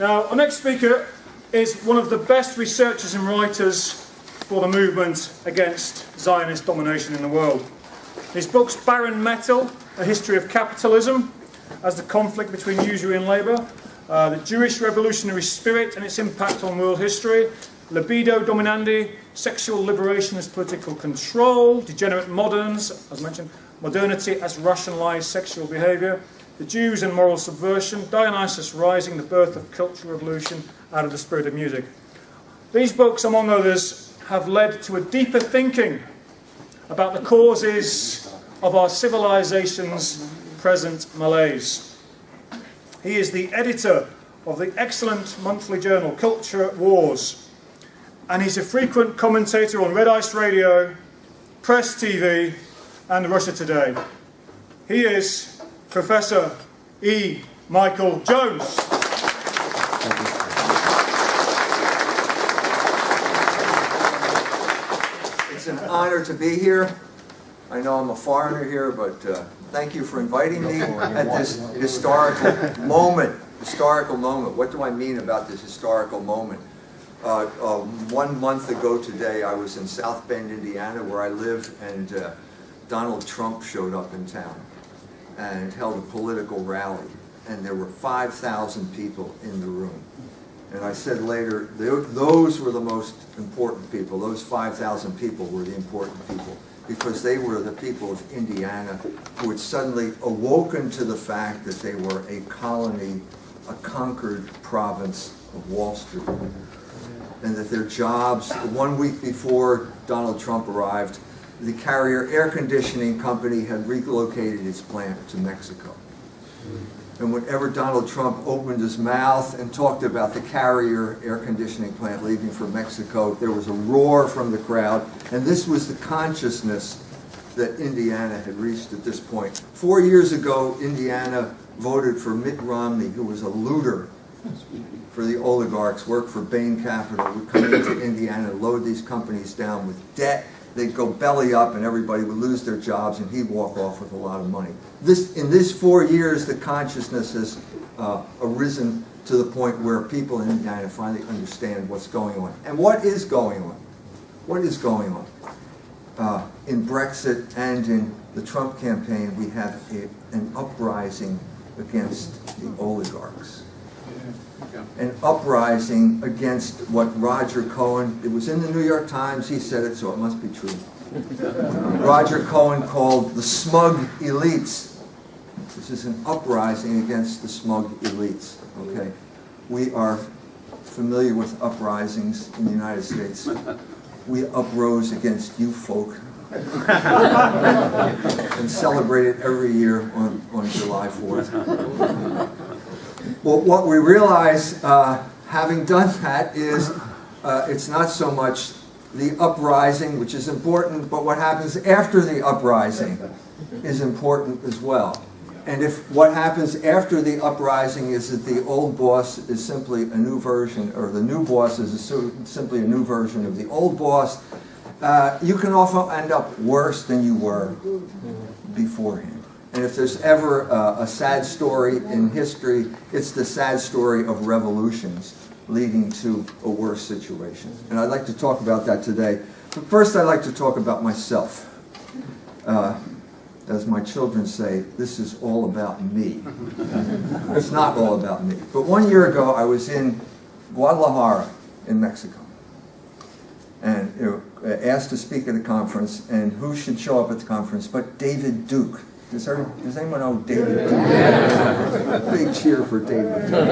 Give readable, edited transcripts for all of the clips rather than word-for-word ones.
Now, our next speaker is one of the best researchers and writers for the movement against Zionist domination in the world. His books Barren Metal, A History of Capitalism, as the conflict between usury and labour, the Jewish revolutionary spirit and its impact on world history, Libido Dominandi, Sexual Liberation as Political Control, Degenerate Moderns, as mentioned, Modernity as Rationalised Sexual Behaviour, The Jews and Moral Subversion, Dionysus Rising, The Birth of Cultural Revolution out of the Spirit of Music. These books, among others, have led to a deeper thinking about the causes of our civilization's present malaise. He is the editor of the excellent monthly journal Culture Wars, and he's a frequent commentator on Red Ice Radio, Press TV, and Russia Today. He is Professor E. Michael Jones. It's an honor to be here. I know I'm a foreigner here, but thank you for inviting me at this historical moment. Historical moment. What do I mean about this historical moment? 1 month ago today, I was in South Bend, Indiana, where I live, and Donald Trump showed up in town and held a political rally, and there were 5,000 people in the room. And I said later, those were the most important people. Those 5,000 people were the important people, because they were the people of Indiana who had suddenly awoken to the fact that they were a colony, a conquered province of Wall Street, and that their jobs, 1 week before Donald Trump arrived, the Carrier Air Conditioning Company had relocated its plant to Mexico. And whenever Donald Trump opened his mouth and talked about the Carrier Air Conditioning plant leaving for Mexico, there was a roar from the crowd, and this was the consciousness that Indiana had reached at this point. 4 years ago, Indiana voted for Mitt Romney, who was a looter for the oligarchs, worked for Bain Capital, would come into Indiana, load these companies down with debt. They'd go belly up and everybody would lose their jobs and he'd walk off with a lot of money. In this 4 years, the consciousness has arisen to the point where people in Indiana finally understand what's going on. And what is going on? What is going on? In Brexit and in the Trump campaign, we have an uprising against the oligarchs. An uprising against what Roger Cohen, it was in the New York Times, he said it, so it must be true. Roger Cohen called the smug elites. This is an uprising against the smug elites, okay? We are familiar with uprisings in the United States. We uprose against you folk and celebrate it every year on July 4th. Well, what we realize, having done that, is it's not so much the uprising, which is important, but what happens after the uprising is important as well. And if what happens after the uprising is that the old boss is simply a new version, or the new boss is simply a new version of the old boss, you can often end up worse than you were beforehand. And if there's ever a sad story in history, it's the sad story of revolutions leading to a worse situation. And I'd like to talk about that today. But first, I'd like to talk about myself. As my children say, this is all about me. It's not all about me. But 1 year ago, I was in Guadalajara in Mexico, and asked to speak at a conference, and who should show up at the conference but David Duke. Does anyone know David Duke? Big cheer for David Duke.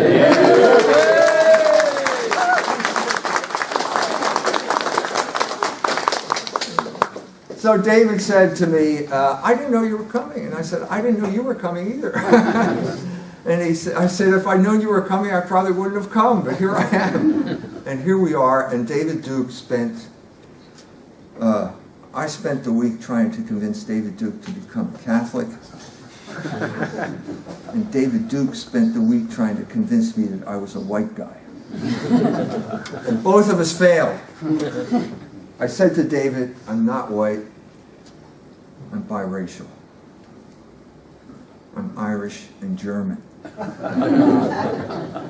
So David said to me, I didn't know you were coming. And I said, I didn't know you were coming either. And I said, if I'd known you were coming, I probably wouldn't have come. But here I am. And here we are. And David Duke spent... I spent the week trying to convince David Duke to become Catholic. And David Duke spent the week trying to convince me that I was a white guy. And both of us failed. I said to David, I'm not white, I'm biracial. I'm Irish and German. I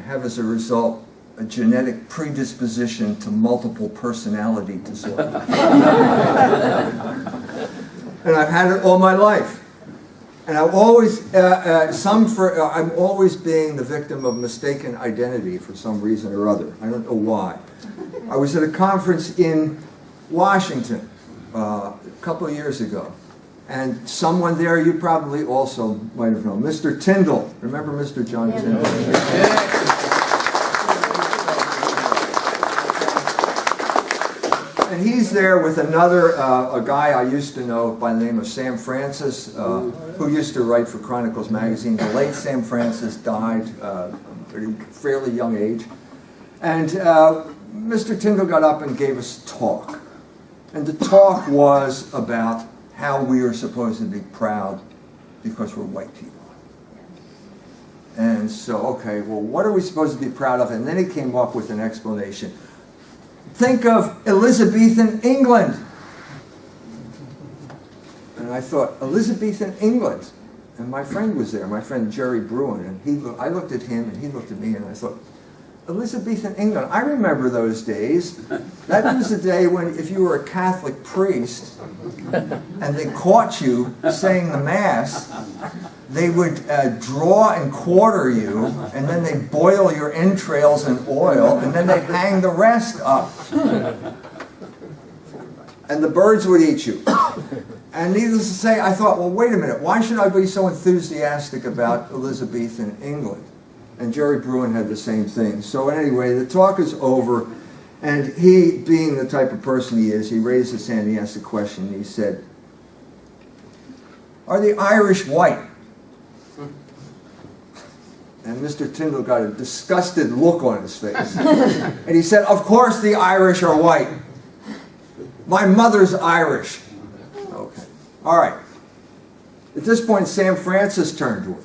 have, as a result, a genetic predisposition to multiple personality disorder. And I've had it all my life. And I'm always, I'm always being the victim of mistaken identity for some reason or other. I don't know why. I was at a conference in Washington a couple of years ago. And someone there you probably also might have known, Mr. Tyndall. Remember Mr. John Tyndall? And he's there with another, a guy I used to know by the name of Sam Francis, who used to write for Chronicles magazine. The late Sam Francis died at a fairly young age. And Mr. Tyndall got up and gave us a talk. And the talk was about how we are supposed to be proud because we're white people. And so, okay, well, what are we supposed to be proud of? And then he came up with an explanation. Think of Elizabethan England. And I thought, Elizabethan England? And my friend was there, my friend Jerry Bruin, and I looked at him and he looked at me and I thought, Elizabethan England, I remember those days. That was the day when if you were a Catholic priest and they caught you saying the Mass, they would draw and quarter you, and then they'd boil your entrails in oil, and then they'd hang the rest up. And the birds would eat you. And needless to say, I thought, well, wait a minute, why should I be so enthusiastic about Elizabethan England? And Jerry Bruin had the same thing. So anyway, the talk is over, and he, being the type of person he is, he raised his hand, he asked a question, he said, are the Irish white? And Mr. Tyndall got a disgusted look on his face. And he said, of course the Irish are white. My mother's Irish. Okay. All right. At this point, Sam Francis turned to him.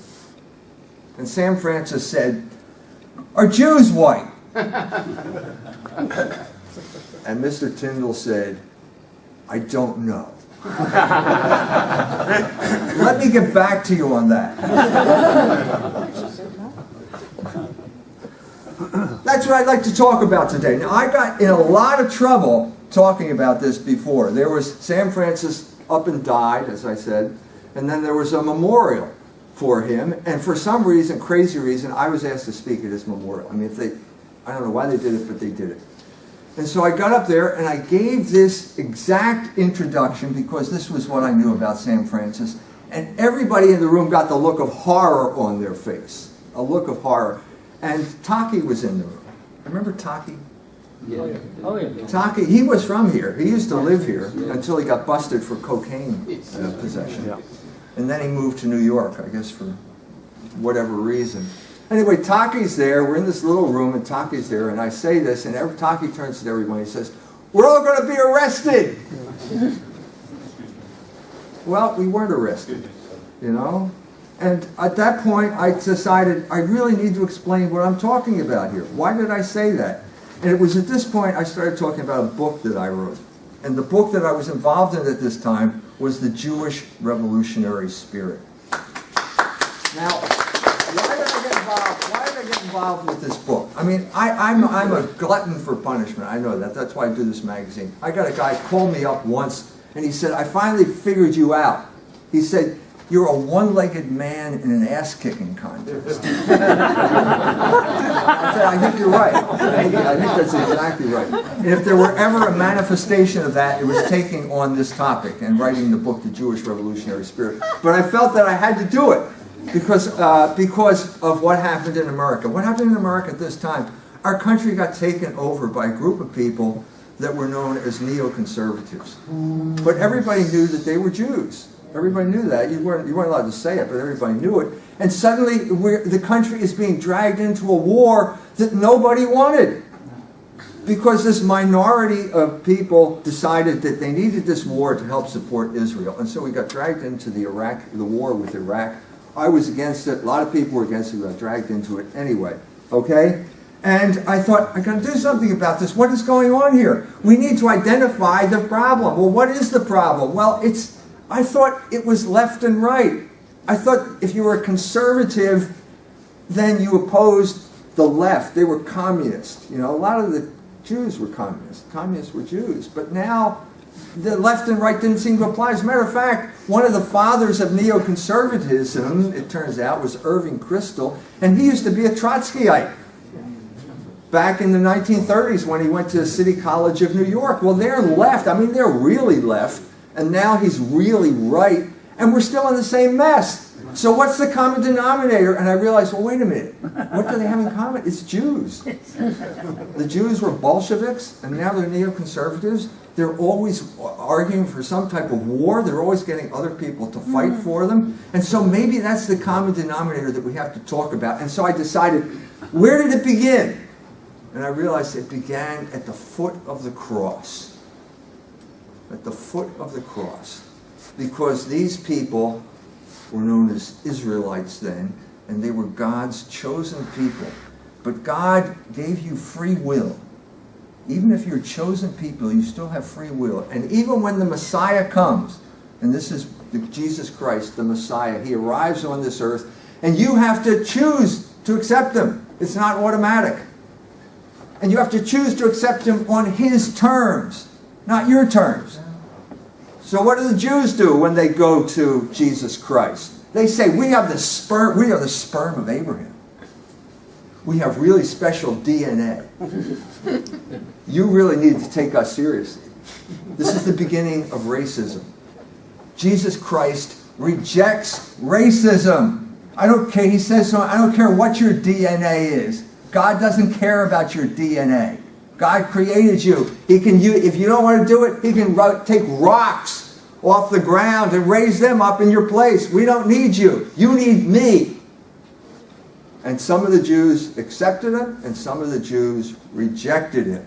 And Sam Francis said, are Jews white? And Mr. Tyndall said, I don't know. Let me get back to you on that. That's what I'd like to talk about today. Now, I got in a lot of trouble talking about this before. There was Sam Francis up and died, as I said, and then there was a memorial for him, and for some reason, crazy reason, I was asked to speak at his memorial. I mean, I don't know why they did it, but they did it. And so I got up there and I gave this exact introduction because this was what I knew about Sam Francis, and everybody in the room got the look of horror on their face, a look of horror. And Taki was in the room. Remember Taki? Yeah. Oh, yeah. Taki, he was from here. He used to live here until he got busted for cocaine possession. Yeah. And then he moved to New York, I guess for whatever reason. Anyway, Taki's there. We're in this little room, and Taki's there. And I say this, and Taki turns to everyone. He says, we're all going to be arrested. Well, we weren't arrested, you know. And at that point, I decided I really need to explain what I'm talking about here. Why did I say that? And it was at this point I started talking about a book that I wrote. And the book that I was involved in at this time was The Jewish Revolutionary Spirit. Now, why did I get involved with this book? I mean, I'm a glutton for punishment. I know that. That's why I do this magazine. I got a guy call me up once, and he said, I finally figured you out. He said, you're a one-legged man in an ass-kicking contest. I said, I think you're right. I think that's exactly right. And if there were ever a manifestation of that, it was taking on this topic and writing the book, The Jewish Revolutionary Spirit. But I felt that I had to do it because of what happened in America. What happened in America at this time? Our country got taken over by a group of people that were known as neoconservatives. But everybody knew that they were Jews. Everybody knew that. You weren't allowed to say it, but everybody knew it. And suddenly, the country is being dragged into a war that nobody wanted. Because this minority of people decided that they needed this war to help support Israel. And so we got dragged into the war with Iraq. I was against it. A lot of people were against it. We got dragged into it anyway. Okay? And I thought, I got to do something about this. What is going on here? We need to identify the problem. Well, what is the problem? Well, I thought it was left and right. I thought if you were a conservative, then you opposed the left. They were communist. You know, a lot of the Jews were communists. Communists were Jews. But now the left and right didn't seem to apply. As a matter of fact, one of the fathers of neoconservatism, it turns out, was Irving Kristol, and he used to be a Trotskyite back in the 1930s when he went to City College of New York. Well, they're left. I mean, they're really left. And now he's really right. And we're still in the same mess. So what's the common denominator? And I realized, well, wait a minute. What do they have in common? It's Jews. The Jews were Bolsheviks, and now they're neoconservatives. They're always arguing for some type of war. They're always getting other people to fight for them. And so maybe that's the common denominator that we have to talk about. And so I decided, where did it begin? And I realized it began at the foot of the cross. At the foot of the cross. Because these people were known as Israelites then, and they were God's chosen people. But God gave you free will. Even if you're chosen people, you still have free will. And even when the Messiah comes, and this is Jesus Christ, the Messiah, he arrives on this earth, and you have to choose to accept him. It's not automatic. And you have to choose to accept him on his terms, not your terms. So what do the Jews do when they go to Jesus Christ? They say, we are the sperm of Abraham. We have really special DNA. You really need to take us seriously. This is the beginning of racism. Jesus Christ rejects racism. I don't care, he says so, I don't care what your DNA is. God doesn't care about your DNA. God created you. He can if you don't want to do it, he can take rocks off the ground and raise them up in your place. We don't need you. You need me. And some of the Jews accepted him, and some of the Jews rejected him.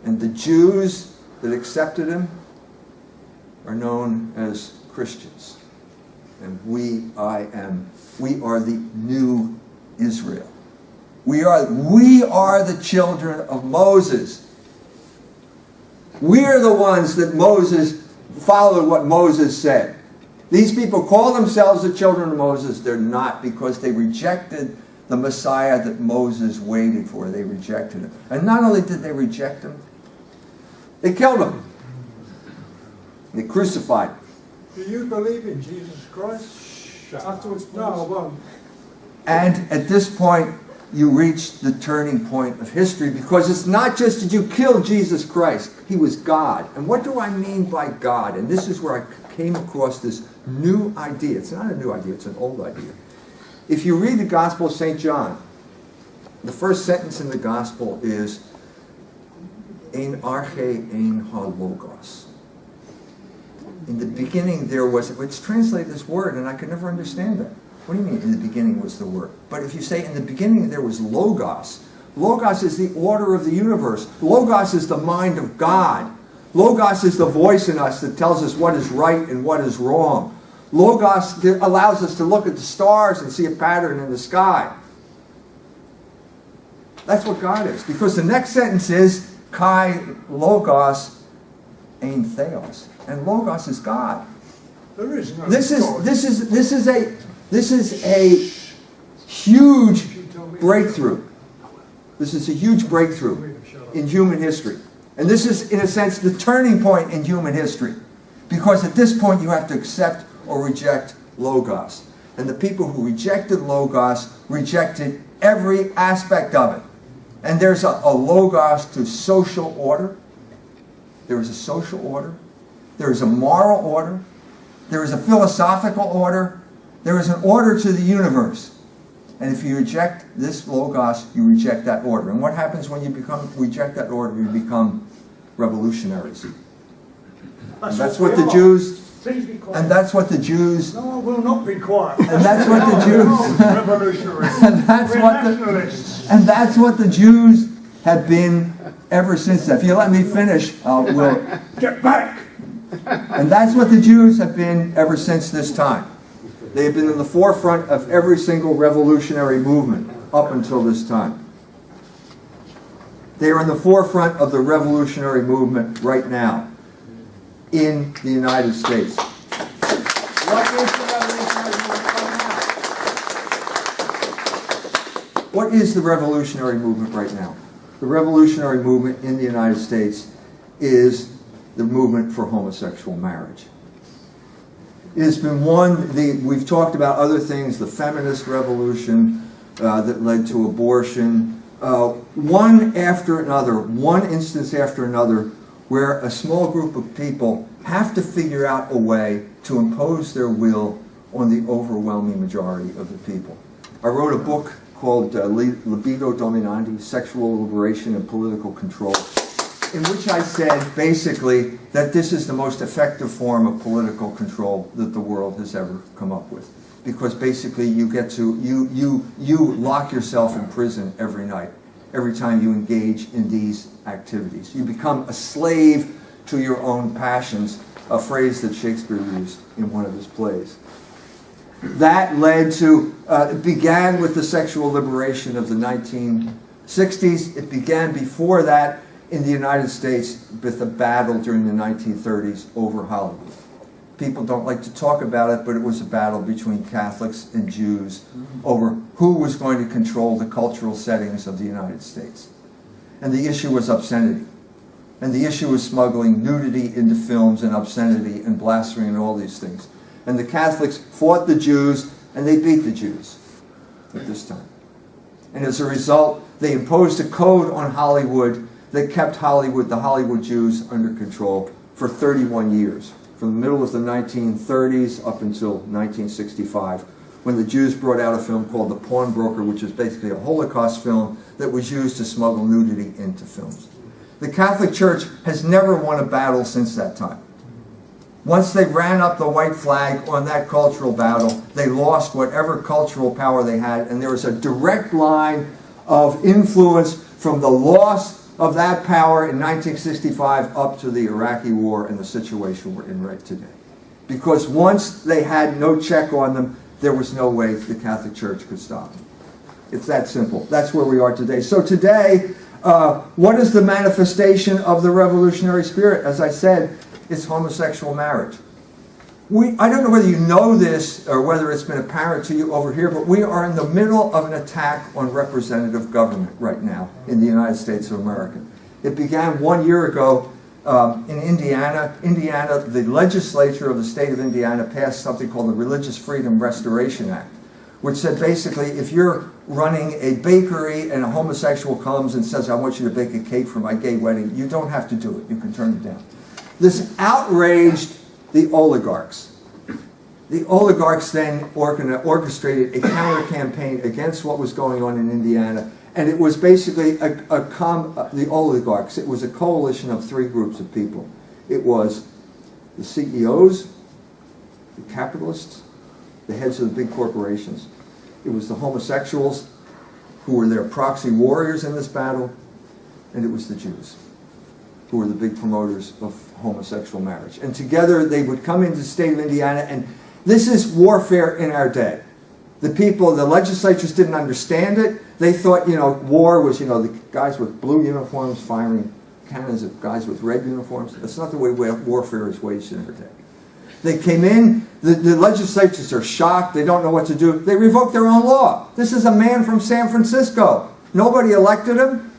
And the Jews that accepted him are known as Christians. And we are the new Israel. We are the children of Moses. We're the ones that Moses followed what Moses said. These people call themselves the children of Moses. They're not, because they rejected the Messiah that Moses waited for. They rejected him. And not only did they reject him, they killed him. They crucified him. Do you believe in Jesus Christ? Afterwards, no, I won't. And at this point, you reach the turning point of history, because it's not just did you kill Jesus Christ, he was God. And what do I mean by God? And this is where I came across this new idea. It's not a new idea, it's an old idea. If you read the Gospel of St. John, the first sentence in the Gospel is Ein arche ein ha logos. In the beginning there was, it's translated this word, and I could never understand that. What do you mean, in the beginning was the word? But if you say in the beginning there was Logos, Logos is the order of the universe. Logos is the mind of God. Logos is the voice in us that tells us what is right and what is wrong. Logos allows us to look at the stars and see a pattern in the sky. That's what God is. Because the next sentence is Kai Logos ein Theos. And Logos is God. There is no This God. is a huge breakthrough. This is a huge breakthrough in human history. And this is, in a sense, the turning point in human history. Because at this point you have to accept or reject Logos. And the people who rejected Logos rejected every aspect of it. And there's a Logos to social order. There is a social order. There is a moral order. There is a philosophical order. There is an order to the universe. And if you reject this Logos, you reject that order. And what happens when you reject that order? You become revolutionaries. And that's what the Jews... Please be quiet. And that's what the Jews... No, I will not be quiet. And that's what the Jews... Revolutionaries. And that's what the Jews have been ever since. If you let me finish, we'll... Get back! And that's what the Jews have been ever since this time. They have been in the forefront of every single revolutionary movement up until this time. They are in the forefront of the revolutionary movement right now in the United States. What is the revolutionary movement right now? What is the revolutionary movement right now? The revolutionary movement in the United States is the movement for homosexual marriage. It has been we've talked about other things, the feminist revolution that led to abortion, one after another, one instance after another, where a small group of people have to figure out a way to impose their will on the overwhelming majority of the people. I wrote a book called Libido Dominandi, Sexual Liberation and Political Control, in which I said basically that this is the most effective form of political control that the world has ever come up with. Because basically you get to, you lock yourself in prison every night, every time you engage in these activities. You become a slave to your own passions, a phrase that Shakespeare used in one of his plays. That led to, it began with the sexual liberation of the 1960s. It began before that in the United States with a battle during the 1930s over Hollywood. People don't like to talk about it, but it was a battle between Catholics and Jews over who was going to control the cultural settings of the United States. And the issue was obscenity. And the issue was smuggling nudity into films and obscenity and blasphemy and all these things. And the Catholics fought the Jews, and they beat the Jews at this time. And as a result, they imposed a code on Hollywood that kept Hollywood, the Hollywood Jews, under control for 31 years, from the middle of the 1930s up until 1965, when the Jews brought out a film called The Pawnbroker, which was basically a Holocaust film that was used to smuggle nudity into films. The Catholic Church has never won a battle since that time. Once they ran up the white flag on that cultural battle, they lost whatever cultural power they had, and there was a direct line of influence from the loss of that power in 1965 up to the Iraqi war and the situation we're in right today. Because once they had no check on them, there was no way the Catholic Church could stop them. It's that simple. That's where we are today. So today, what is the manifestation of the revolutionary spirit? As I said, it's homosexual marriage. I don't know whether you know this or whether it's been apparent to you over here, but we are in the middle of an attack on representative government right now in the United States of America. It began 1 year ago in Indiana. The legislature of the state of Indiana passed something called the Religious Freedom Restoration Act, which said basically if you're running a bakery and a homosexual comes and says, I want you to bake a cake for my gay wedding, you don't have to do it. You can turn it down. This outraged the oligarchs. The oligarchs then orchestrated a counter-campaign against what was going on in Indiana, and it was basically the oligarchs. It was a coalition of three groups of people. It was the CEOs, the capitalists, the heads of the big corporations. It was the homosexuals, who were their proxy warriors in this battle, and it was the Jews, who were the big promoters of homosexual marriage. And together they would come into the state of Indiana, and this is warfare in our day. The people, the legislatures didn't understand it. They thought, war was, the guys with blue uniforms firing cannons at guys with red uniforms. That's not the way warfare is waged in our day. They came in, the legislatures are shocked, they don't know what to do. They revoke their own law. This is a man from San Francisco. Nobody elected him.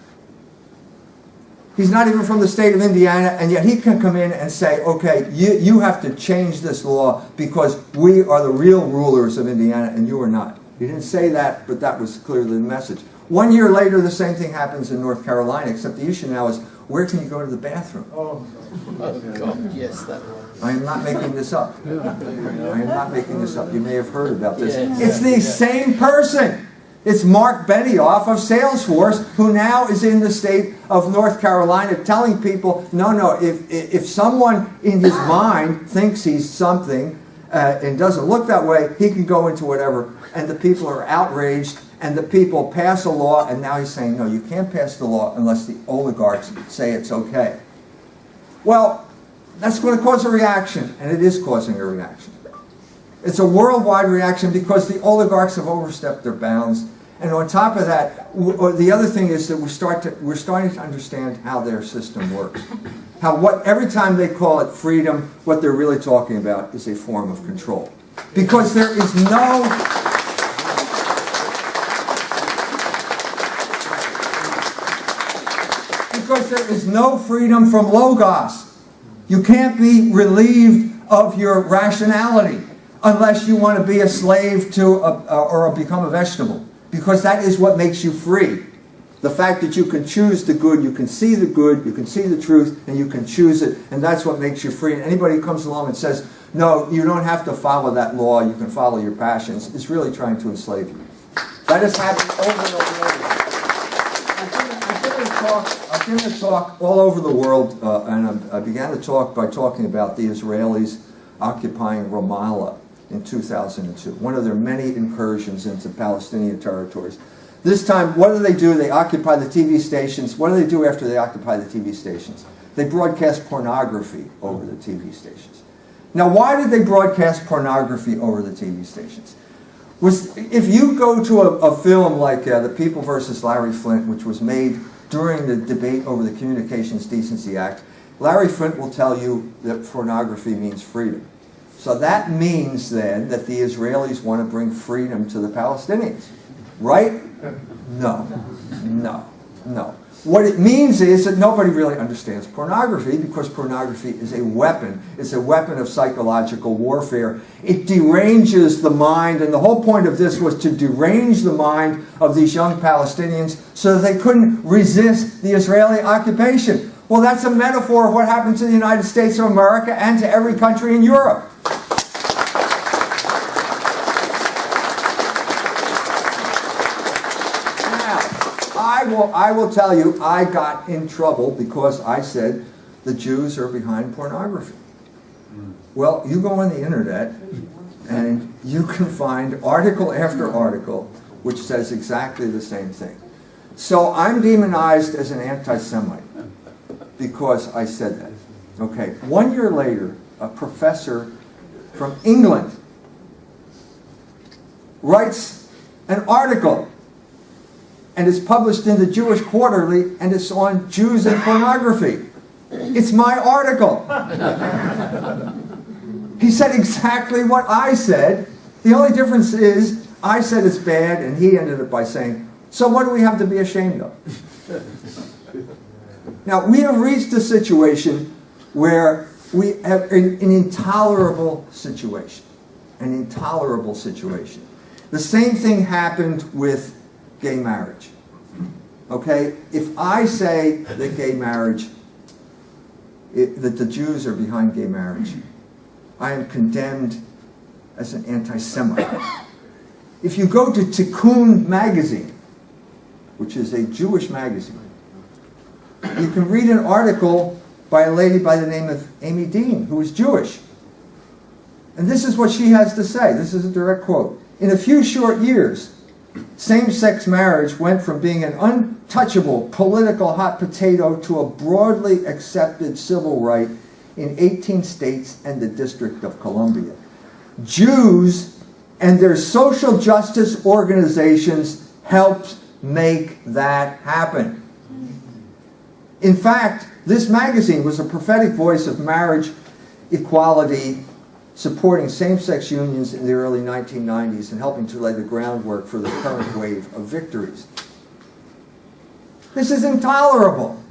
He's not even from the state of Indiana, and yet he can come in and say, okay, you have to change this law because we are the real rulers of Indiana and you are not. He didn't say that, but that was clearly the message. 1 year later, the same thing happens in North Carolina, except the issue now is, where can you go to the bathroom? Oh, God. Yes, that one. I am not making this up. I am not making this up. You may have heard about this. It's the same person. It's Mark Benioff of Salesforce, who now is in the state of North Carolina telling people, no, if someone in his mind thinks he's something and doesn't look that way, he can go into whatever. And the people are outraged, and the people pass a law, and now he's saying, no, you can't pass the law unless the oligarchs say it's okay. Well, that's going to cause a reaction, and it is causing a reaction. It's a worldwide reaction because the oligarchs have overstepped their bounds. And on top of that, the other thing is that we're starting to understand how their system works. Every time they call it freedom, what they're really talking about is a form of control. Because there is no freedom from logos. You can't be relieved of your rationality unless you want to be a slave to or become a vegetable, because that is what makes you free. The fact that you can choose the good, you can see the good, you can see the truth, and you can choose it, and that's what makes you free. And anybody who comes along and says, no, you don't have to follow that law, you can follow your passions, is really trying to enslave you. That has happened over and over and over. I've given a talk all over the world, and I began the talk by talking about the Israelis occupying Ramallah in 2002, one of their many incursions into Palestinian territories. This time, what do? They occupy the TV stations. What do they do after they occupy the TV stations? They broadcast pornography over the TV stations. Now, why did they broadcast pornography over the TV stations? If you go to a film like The People versus Larry Flint, which was made during the debate over the Communications Decency Act, Larry Flint will tell you that pornography means freedom. So that means then that the Israelis want to bring freedom to the Palestinians. Right? No. No. No. What it means is that nobody really understands pornography, because pornography is a weapon. It's a weapon of psychological warfare. It deranges the mind, and the whole point of this was to derange the mind of these young Palestinians so that they couldn't resist the Israeli occupation. Well, that's a metaphor of what happened to the United States of America and to every country in Europe. I will tell you, I got in trouble because I said the Jews are behind pornography. Well, you go on the internet and you can find article after article which says exactly the same thing. So I'm demonized as an anti-Semite because I said that. Okay, 1 year later, a professor from England writes an article, and it's published in the Jewish Quarterly, and it's on Jews and pornography. It's my article. He said exactly what I said. The only difference is I said it's bad, and he ended it by saying, so what do we have to be ashamed of? Now, we have reached a situation where we have an intolerable situation. An intolerable situation. The same thing happened with gay marriage. Okay? If I say that gay marriage, that the Jews are behind gay marriage, I am condemned as an anti-Semite. If you go to Tikkun magazine, which is a Jewish magazine, you can read an article by a lady by the name of Amy Dean, who is Jewish. And this is what she has to say. This is a direct quote. In a few short years, same-sex marriage went from being an untouchable political hot potato to a broadly accepted civil right in 18 states and the District of Columbia. Jews and their social justice organizations helped make that happen. In fact, this magazine was a prophetic voice of marriage equality, supporting same-sex unions in the early 1990s and helping to lay the groundwork for the current wave of victories. This is intolerable.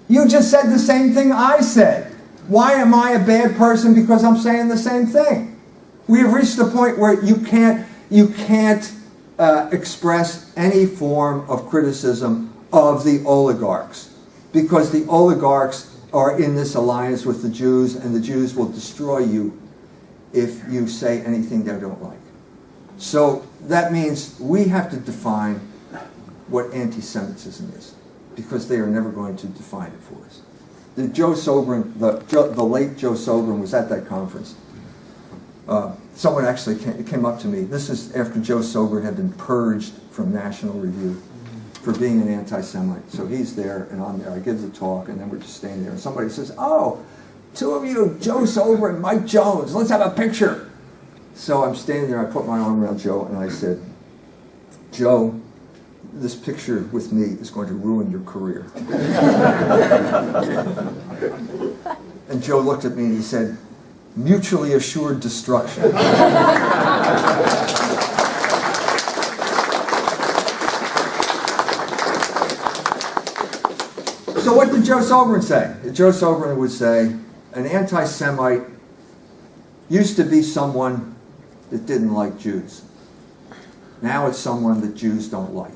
You just said the same thing I said. Why am I a bad person because I'm saying the same thing? We have reached the point where you can't express any form of criticism of the oligarchs, because the oligarchs are in this alliance with the Jews, and the Jews will destroy you if you say anything they don't like. So that means we have to define what anti-Semitism is, because they are never going to define it for us. The late Joe Sobran was at that conference. Someone actually came up to me. This is after Joe Sobran had been purged from National Review for being an anti-Semite. So he's there, and I'm there. I give the talk, and then we're just standing there. And somebody says, oh, two of you, Joe Sobran and Mike Jones, let's have a picture. So I'm standing there, I put my arm around Joe, and I said, Joe, this picture with me is going to ruin your career. And Joe looked at me and he said, mutually assured destruction. So what did Joe Soberin say? Joe Soberin would say, an anti-Semite used to be someone that didn't like Jews. Now it's someone that Jews don't like.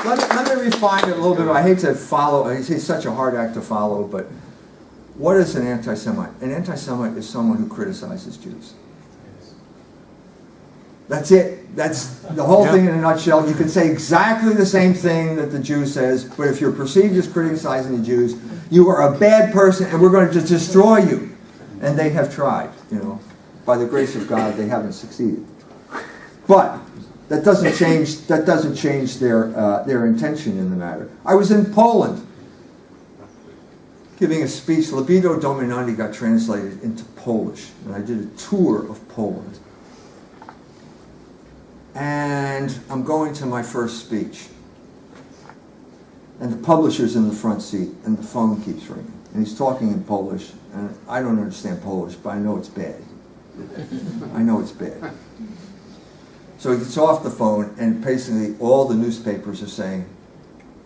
Let me refine it a little bit. I hate to follow. He's such a hard act to follow, but what is an anti-Semite? An anti-Semite is someone who criticizes Jews. That's it. That's the whole thing in a nutshell. You can say exactly the same thing that the Jew says, but if you're perceived as criticizing the Jews, you are a bad person and we're going to destroy you. And they have tried, you know. By the grace of God, they haven't succeeded. But that doesn't change their intention in the matter. I was in Poland giving a speech. Libido Dominandi got translated into Polish, and I did a tour of Poland. And I'm going to my first speech. And the publisher's in the front seat, and the phone keeps ringing. And he's talking in Polish, and I don't understand Polish, but I know it's bad. I know it's bad. So he gets off the phone, and basically all the newspapers are saying,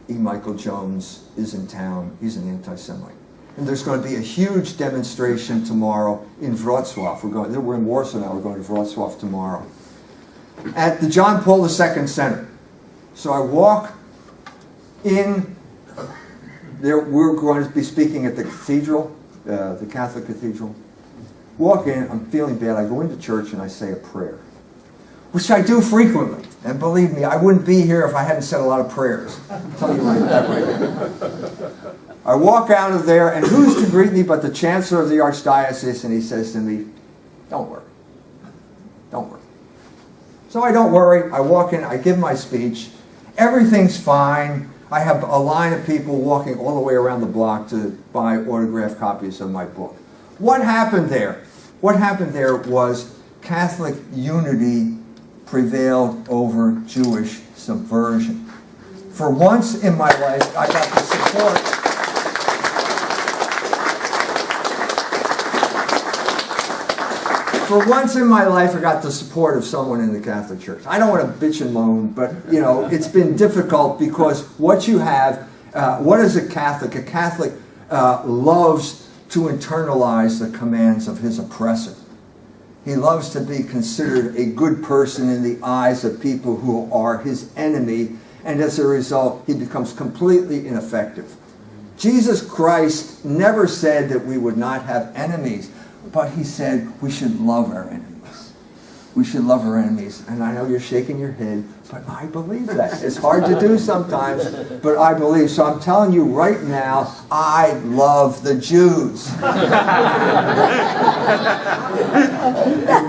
E. Michael Jones is in town, he's an anti-Semite. And there's going to be a huge demonstration tomorrow in Wrocław. We're in Warsaw now, we're going to Wrocław tomorrow. At the John Paul II Center. So I walk in there. We're going to be speaking at the cathedral, the Catholic cathedral. Walk in, I'm feeling bad. I go into church and I say a prayer, which I do frequently. And believe me, I wouldn't be here if I hadn't said a lot of prayers. I'll tell you that right. I walk out of there, and who's to greet me but the Chancellor of the Archdiocese, and he says to me, don't worry. Don't worry. So I don't worry. I walk in, I give my speech. Everything's fine. I have a line of people walking all the way around the block to buy autographed copies of my book. What happened there? What happened there was Catholic unity prevailed over Jewish subversion. For once in my life, I got the support. For once in my life, I got the support of someone in the Catholic Church. I don't want to bitch and moan, but you know, it's been difficult because what you have, what is a Catholic? A Catholic loves to internalize the commands of his oppressor. He loves to be considered a good person in the eyes of people who are his enemy, and as a result, he becomes completely ineffective. Jesus Christ never said that we would not have enemies, but he said we should love our enemies. We should love our enemies. And I know you're shaking your head, but I believe that. It's hard to do sometimes, but I believe. So I'm telling you right now, I love the Jews.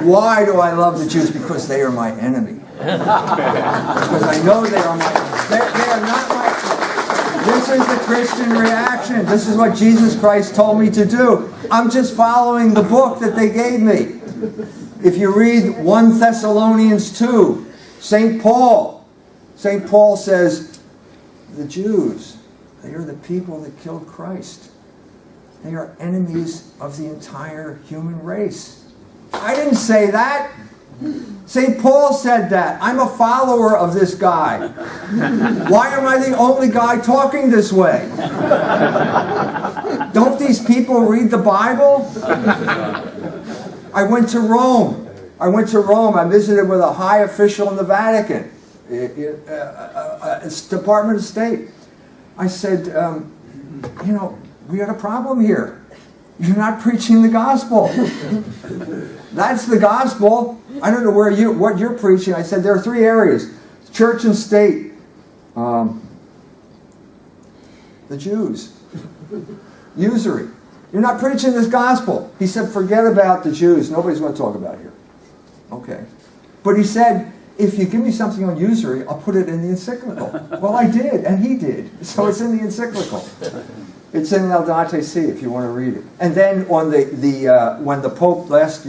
Why do I love the Jews? Because they are my enemy. Because I know they are not my... This is the Christian reaction. This is what Jesus Christ told me to do. I'm just following the book that they gave me. If you read 1 Thessalonians 2, St. Paul says, the Jews, they are the people that killed Christ. They are enemies of the entire human race. I didn't say that. St. Paul said that. I'm a follower of this guy. Why am I the only guy talking this way? Don't these people read the Bible? I went to Rome. I visited with a high official in the Vatican. It's Department of State. I said, you know, we got a problem here. You're not preaching the gospel. That's the gospel. I don't know what you're preaching. I said there are 3 areas: church and state, the Jews, usury. You're not preaching this gospel. He said, forget about the Jews. Nobody's going to talk about it here. Okay. But he said, if you give me something on usury, I'll put it in the encyclical. Well, I did, and he did. So it's in the encyclical. It's in Laudate Si, if you want to read it. And then on when the Pope last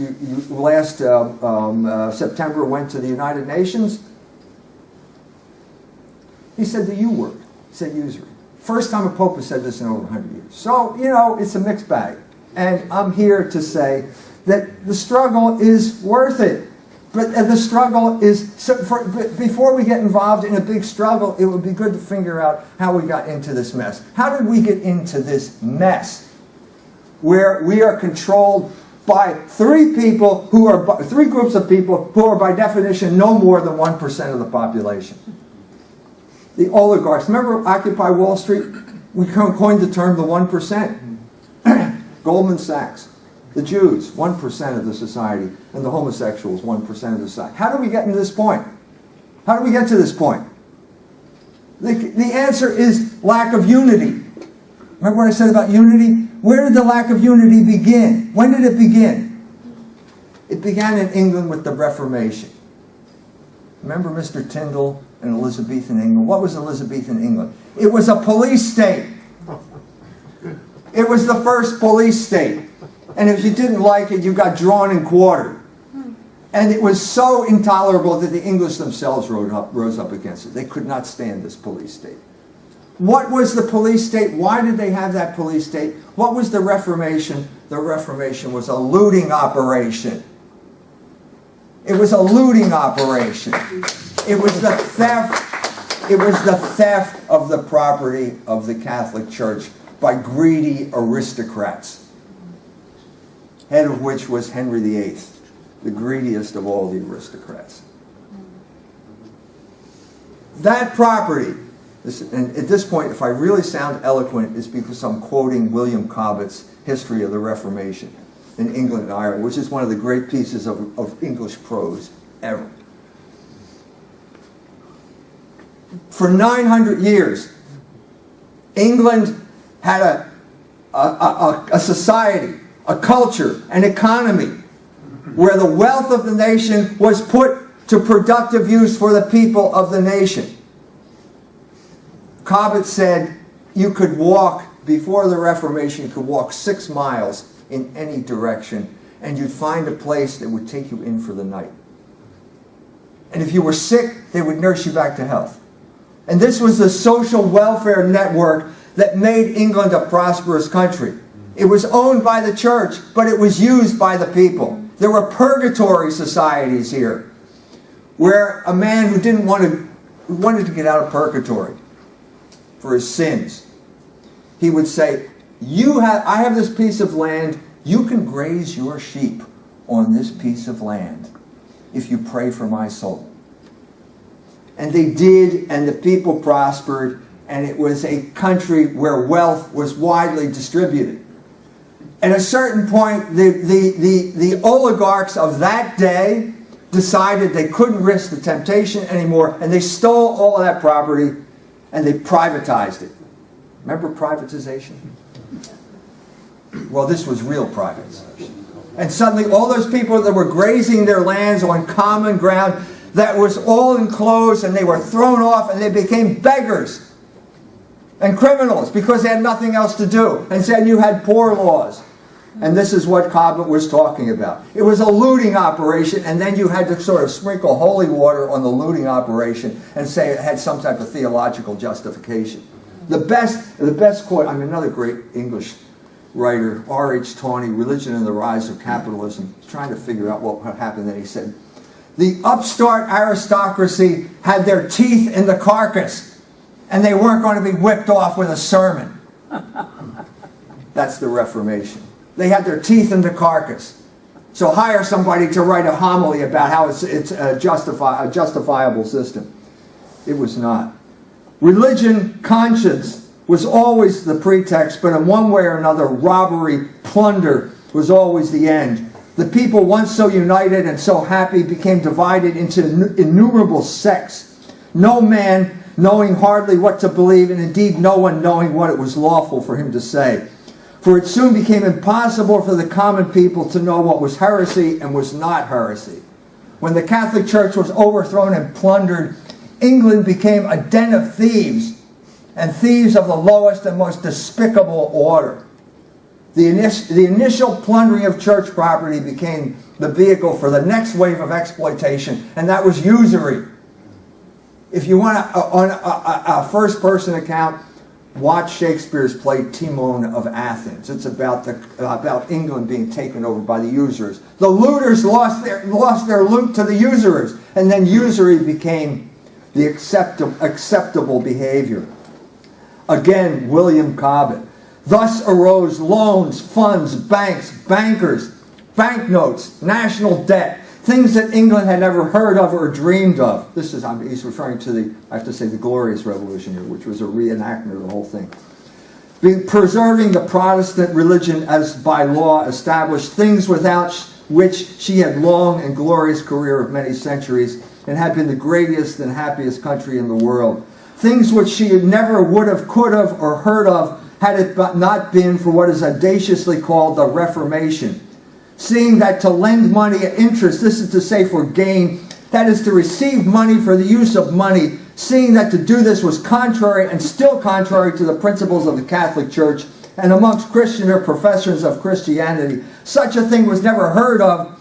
September went to the United Nations, he said the U word. He said usury. First time a pope has said this in over 100 years. So, you know, it's a mixed bag. And I'm here to say that the struggle is worth it. But the struggle is, before we get involved in a big struggle, it would be good to figure out how we got into this mess. How did we get into this mess where we are controlled by three groups of people who are by definition no more than 1% of the population? The oligarchs. Remember Occupy Wall Street? We coined the term the 1%. Goldman Sachs. The Jews, 1% of the society, and the homosexuals, 1% of the society. How do we get to this point? How do we get to this point? The answer is lack of unity. Remember what I said about unity? Where did the lack of unity begin? When did it begin? It began in England with the Reformation. Remember Mr. Tyndall and Elizabethan England? What was Elizabethan England? It was a police state. It was the first police state. And if you didn't like it, you got drawn and quartered. And it was so intolerable that the English themselves rose up against it. They could not stand this police state. What was the police state? Why did they have that police state? What was the Reformation? The Reformation was a looting operation. It was a looting operation. It was the theft. It was the theft of the property of the Catholic Church by greedy aristocrats, head of which was Henry VIII, the greediest of all the aristocrats. That property, and at this point, if I really sound eloquent, it's because I'm quoting William Cobbett's History of the Reformation in England and Ireland, which is one of the great pieces of English prose ever. For 900 years, England had a society, a culture, an economy, where the wealth of the nation was put to productive use for the people of the nation. Cobbett said you could walk, before the Reformation, you could walk 6 miles in any direction, and you'd find a place that would take you in for the night. And if you were sick, they would nurse you back to health. And this was the social welfare network that made England a prosperous country. It was owned by the church, but it was used by the people. There were purgatory societies here, where a man who wanted to get out of purgatory for his sins, he would say, I have this piece of land, you can graze your sheep on this piece of land if you pray for my soul. And they did, and the people prospered, and it was a country where wealth was widely distributed. At a certain point, the oligarchs of that day decided they couldn't risk the temptation anymore, and they stole all of that property, and they privatized it. Remember privatization? Well, this was real privatization. And suddenly all those people that were grazing their lands on common ground, that was all enclosed, and they were thrown off, and they became beggars and criminals because they had nothing else to do. And said you had poor laws. And this is what Cobbett was talking about. It was a looting operation, and then you had to sort of sprinkle holy water on the looting operation and say it had some type of theological justification. The best quote, I'm another great English writer, R.H. Tawney, Religion and the Rise of Capitalism, trying to figure out what happened. Then he said, the upstart aristocracy had their teeth in the carcass, and they weren't going to be whipped off with a sermon. That's the Reformation. They had their teeth in the carcass. So hire somebody to write a homily about how it's a justifiable system. It was not. Religion, conscience, was always the pretext, but in one way or another, robbery, plunder was always the end. The people, once so united and so happy, became divided into innumerable sects. No man knowing hardly what to believe, and indeed no one knowing what it was lawful for him to say. For it soon became impossible for the common people to know what was heresy and was not heresy. When the Catholic Church was overthrown and plundered, England became a den of thieves, and thieves of the lowest and most despicable order. The initial plundering of church property became the vehicle for the next wave of exploitation, and that was usury. If you want a first-person account, watch Shakespeare's play Timon of Athens. It's about England being taken over by the usurers. The looters lost their loot to the usurers, and then usury became the acceptable behavior. Again, William Cobbett. Thus arose loans, funds, banks, bankers, banknotes, national debt, things that England had never heard of or dreamed of. He's referring to the Glorious Revolution here, which was a reenactment of the whole thing. Preserving the Protestant religion as by law established, things without which she had long and glorious career of many centuries and had been the greatest and happiest country in the world. Things which she never would have, could have, or heard of had it not been for what is audaciously called the Reformation. Seeing that to lend money at interest, this is to say for gain, that is to receive money for the use of money, seeing that to do this was contrary and still contrary to the principles of the Catholic Church and amongst Christian or professors of Christianity, such a thing was never heard of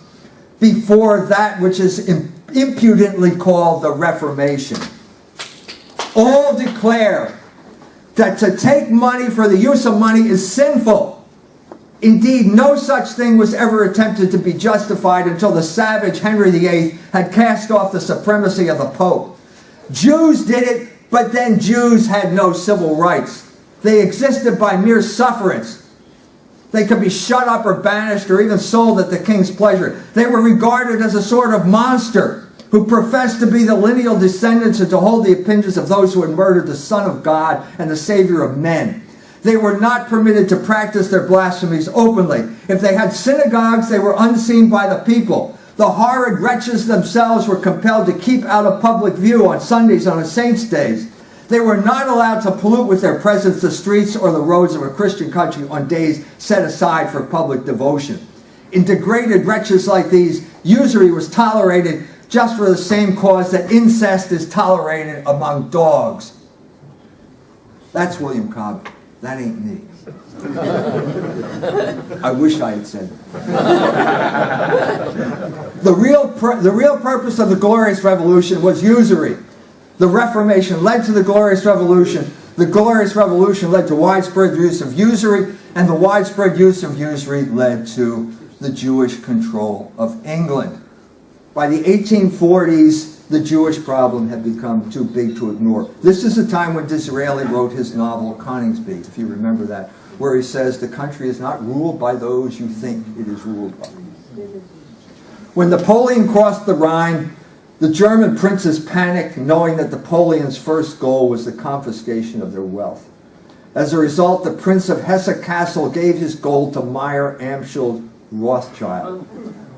before that which is impudently called the Reformation. All declare that to take money for the use of money is sinful. Indeed, no such thing was ever attempted to be justified until the savage Henry VIII had cast off the supremacy of the Pope. Jews did it, but then Jews had no civil rights. They existed by mere sufferance. They could be shut up or banished or even sold at the king's pleasure. They were regarded as a sort of monster who professed to be the lineal descendants and to hold the opinions of those who had murdered the Son of God and the Savior of men. They were not permitted to practice their blasphemies openly. If they had synagogues, they were unseen by the people. The horrid wretches themselves were compelled to keep out of public view on Sundays and on saints' days. They were not allowed to pollute with their presence the streets or the roads of a Christian country on days set aside for public devotion. In degraded wretches like these, usury was tolerated just for the same cause that incest is tolerated among dogs. That's William Cobbett. That ain't me. I wish I had said that. The real purpose of the Glorious Revolution was usury. The Reformation led to the Glorious Revolution. The Glorious Revolution led to widespread use of usury, and the widespread use of usury led to the Jewish control of England. By the 1840s, the Jewish problem had become too big to ignore. This is the time when Disraeli wrote his novel Coningsby, if you remember that, where he says the country is not ruled by those you think it is ruled by. When Napoleon crossed the Rhine, the German princes panicked, knowing that Napoleon's first goal was the confiscation of their wealth. As a result, the Prince of Hesse-Kassel gave his gold to Meyer Amschel Rothschild,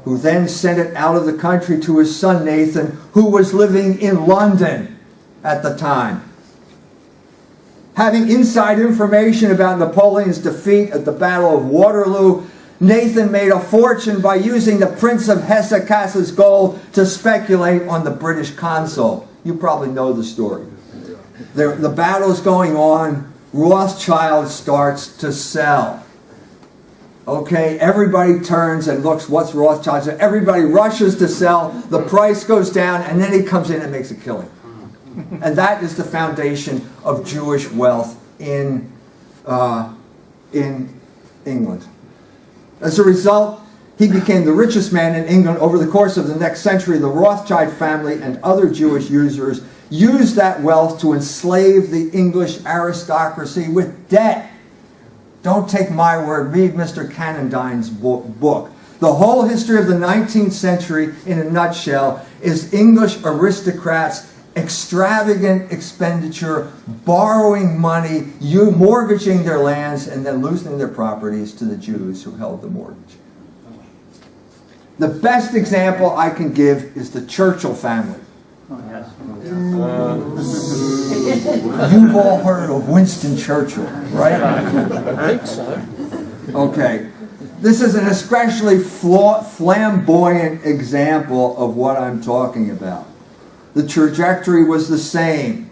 who then sent it out of the country to his son Nathan, who was living in London at the time. Having inside information about Napoleon's defeat at the Battle of Waterloo, Nathan made a fortune by using the Prince of Hesse-Kassel's gold to speculate on the British consul. You probably know the story. The battle's going on. Rothschild starts to sell. Okay, everybody turns and looks, what's Rothschild? So everybody rushes to sell, the price goes down, and then he comes in and makes a killing. And that is the foundation of Jewish wealth in England. As a result, he became the richest man in England. Over the course of the next century, the Rothschild family and other Jewish usurers used that wealth to enslave the English aristocracy with debt. Don't take my word, read Mr. Cannondine's book. The whole history of the 19th century, in a nutshell, is English aristocrats' extravagant expenditure, borrowing money, mortgaging their lands, and then losing their properties to the Jews who held the mortgage. The best example I can give is the Churchill family. You've all heard of Winston Churchill, right? I think so. Okay. This is an especially flamboyant example of what I'm talking about. The trajectory was the same.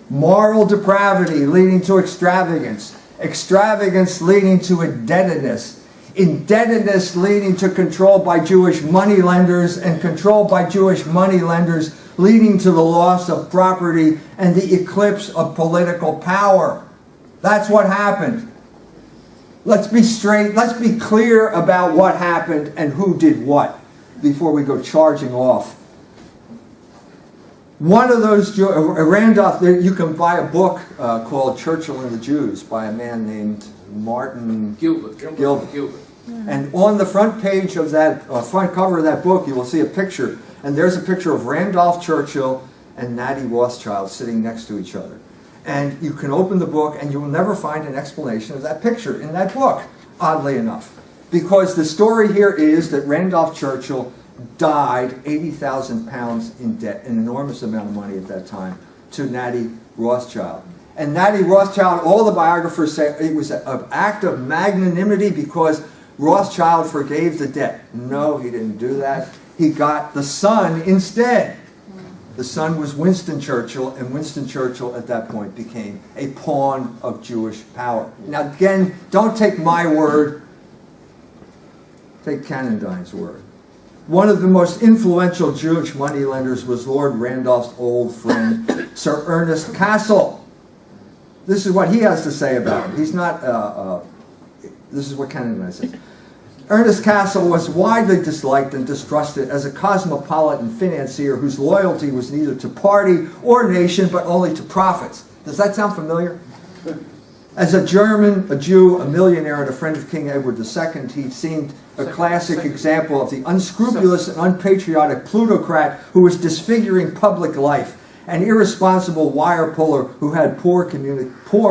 Moral depravity leading to extravagance. Extravagance leading to indebtedness. Indebtedness leading to control by Jewish moneylenders, and control by Jewish moneylenders leading to the loss of property and the eclipse of political power. That's what happened. Let's be straight, let's be clear about what happened and who did what before we go charging off. One of those, Randolph, you can buy a book called Churchill and the Jews by a man named Martin Gilbert. And on the front page of that, front cover of that book, you will see a picture. And there's a picture of Randolph Churchill and Natty Rothschild sitting next to each other. And you can open the book and you will never find an explanation of that picture in that book, oddly enough. Because the story here is that Randolph Churchill died 80,000 pounds in debt, an enormous amount of money at that time, to Natty Rothschild. And Natty Rothschild, all the biographers say it was an act of magnanimity because Rothschild forgave the debt. No, he didn't do that. He got the son instead. The son was Winston Churchill, and Winston Churchill at that point became a pawn of Jewish power. Now again, don't take my word, take Cannondine's word. One of the most influential Jewish moneylenders was Lord Randolph's old friend, Sir Ernest Cassel. This is what he has to say about him. He's not, this is what Cannondine says. Ernest Cassel was widely disliked and distrusted as a cosmopolitan financier whose loyalty was neither to party or nation, but only to profits. Does that sound familiar? As a German, a Jew, a millionaire, and a friend of King Edward II, he seemed a classic example of the unscrupulous and unpatriotic plutocrat who was disfiguring public life, an irresponsible wire puller who had poor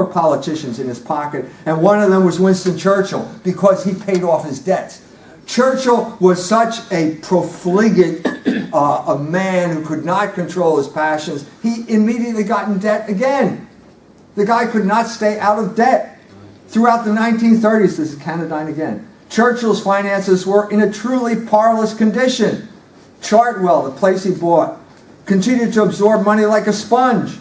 politicians in his pocket, and one of them was Winston Churchill because he paid off his debts. Churchill was such a profligate a man who could not control his passions. He immediately got in debt again. The guy could not stay out of debt. Throughout the 1930s, this is Cannondine again, Churchill's finances were in a truly parlous condition. Chartwell, the place he bought, continued to absorb money like a sponge.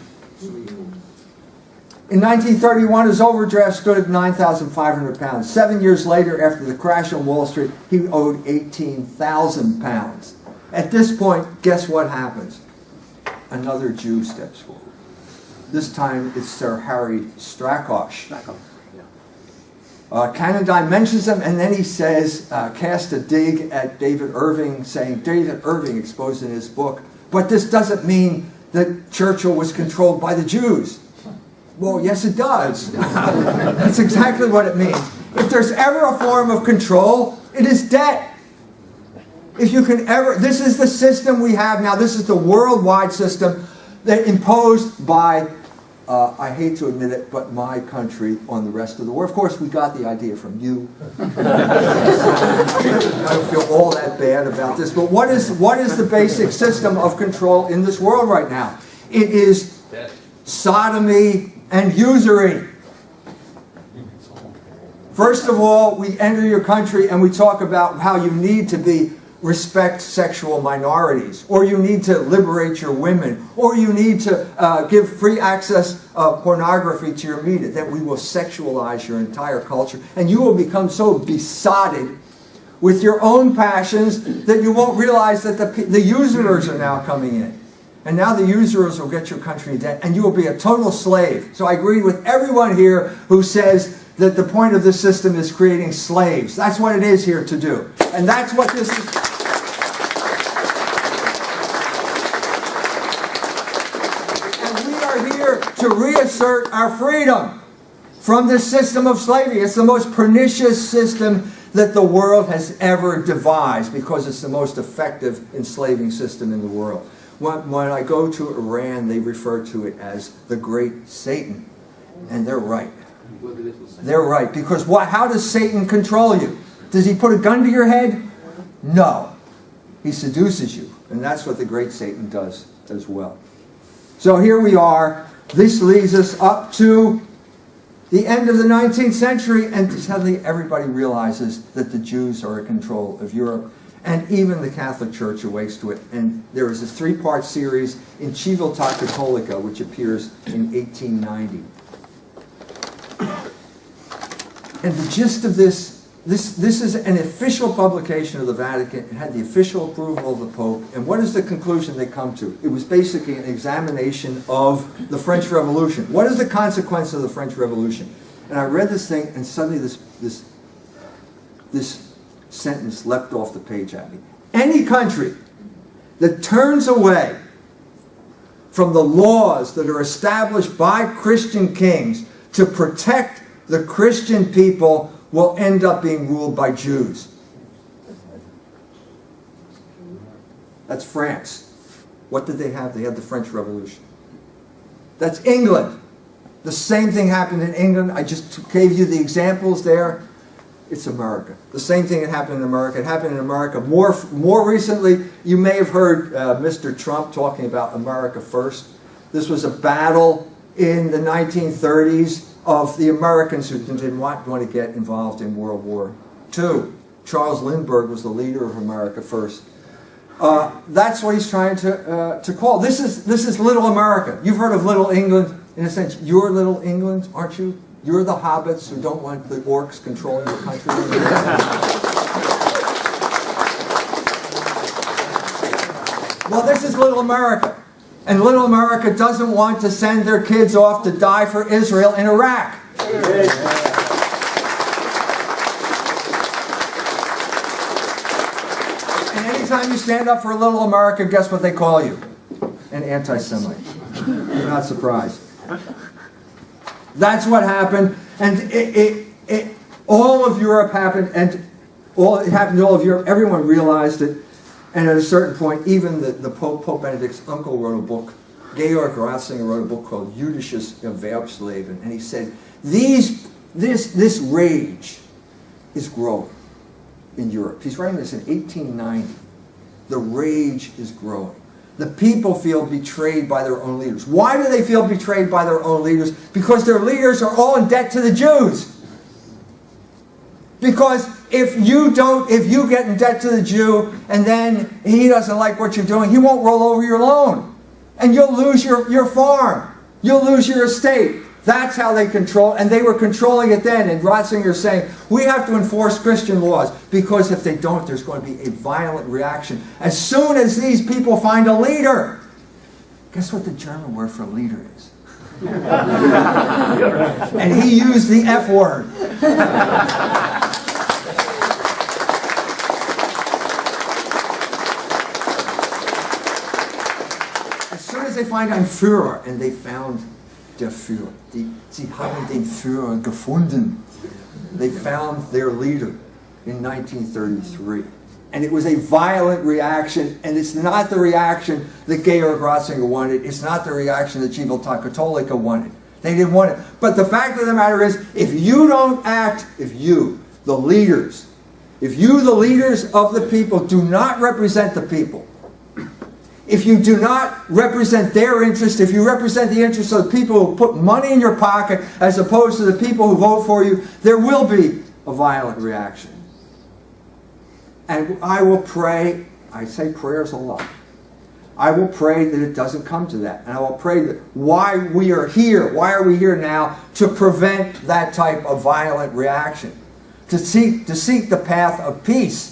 In 1931, his overdraft stood at 9,500 pounds. 7 years later, after the crash on Wall Street, he owed 18,000 pounds. At this point, guess what happens? Another Jew steps forward. This time, it's Sir Harry Strakosch. Cannondine mentions him, and then he says, cast a dig at David Irving, saying, David Irving exposed in his book, but this doesn't mean that Churchill was controlled by the Jews. Well, yes, it does. That's exactly what it means. If there's ever a form of control, it is debt. If you can ever, this is the system we have now. This is the worldwide system that imposed by, I hate to admit it, but my country on the rest of the world. Of course, we got the idea from you. I don't feel all that bad about this. But what is the basic system of control in this world right now? It is sodomy and usury. First of all, we enter your country and we talk about how you need to respect sexual minorities, or you need to liberate your women, or you need to give free access of pornography to your media, that we will sexualize your entire culture, and you will become so besotted with your own passions that you won't realize that the usurers are now coming in. And now the usurers will get your country in debt, and you will be a total slave. So I agree with everyone here who says that the point of this system is creating slaves. That's what it is here to do. And that's what this is. And we are here to reassert our freedom from this system of slavery. It's the most pernicious system that the world has ever devised because it's the most effective enslaving system in the world. When I go to Iran, they refer to it as the Great Satan. And they're right. They're right. Because how does Satan control you? Does he put a gun to your head? No. He seduces you. And that's what the Great Satan does as well. So here we are. This leads us up to the end of the 19th century. And suddenly everybody realizes that the Jews are in control of Europe. And even the Catholic Church awakes to it. And there is a 3-part series in Civilta Cattolica, which appears in 1890. And the gist of this is an official publication of the Vatican. It had the official approval of the Pope. And what is the conclusion they come to? It was basically an examination of the French Revolution. What is the consequence of the French Revolution? And I read this thing, and suddenly this sentence leapt off the page at me. Any country that turns away from the laws that are established by Christian kings to protect the Christian people will end up being ruled by Jews. That's France. What did they have? They had the French Revolution. That's England. The same thing happened in England. I just gave you the examples there. It's America. The same thing that happened in America. It happened in America more recently. You may have heard Mr. Trump talking about America first. This was a battle in the 1930s of the Americans who did not want to get involved in World War II. Charles Lindbergh was the leader of America first. That's what he's trying to call. This is Little America. You've heard of Little England. In a sense, you're Little England, aren't you? You're the hobbits who don't want the orcs controlling your country. Well, this is Little America. And Little America doesn't want to send their kids off to die for Israel in Iraq. And anytime you stand up for Little America, guess what they call you? An anti-Semite. You're not surprised. That's what happened, and all of Europe happened, and it happened to all of Europe. Everyone realized it, and at a certain point, even the Pope Benedict's uncle wrote a book. Georg Ratzinger wrote a book called Jüdisches Erwerbsleben, and he said, this rage is growing in Europe. He's writing this in 1890. The rage is growing. The people feel betrayed by their own leaders. Why do they feel betrayed by their own leaders? Because their leaders are all in debt to the Jews. Because if you get in debt to the Jew and then he doesn't like what you're doing, he won't roll over your loan. And you'll lose your farm. You'll lose your estate. That's how they control, and they were controlling it then. And Ratzinger is saying, we have to enforce Christian laws, because if they don't, there's going to be a violent reaction. As soon as these people find a leader, guess what the German word for leader is? And he used the F word. As soon as they find ein Führer, and they found der Führer. Sie haben den Führer gefunden. They found their leader in 1933. And it was a violent reaction, and it's not the reaction that Georg Ratzinger wanted. It's not the reaction that Civilta Cattolica wanted. They didn't want it. But the fact of the matter is, if you don't act, if you, the leaders of the people, do not represent the people, if you do not represent their interest, if you represent the interests of the people who put money in your pocket as opposed to the people who vote for you, there will be a violent reaction. And I will pray, I say prayers a lot, I will pray that it doesn't come to that. And I will pray that why are we here now to prevent that type of violent reaction, to seek the path of peace,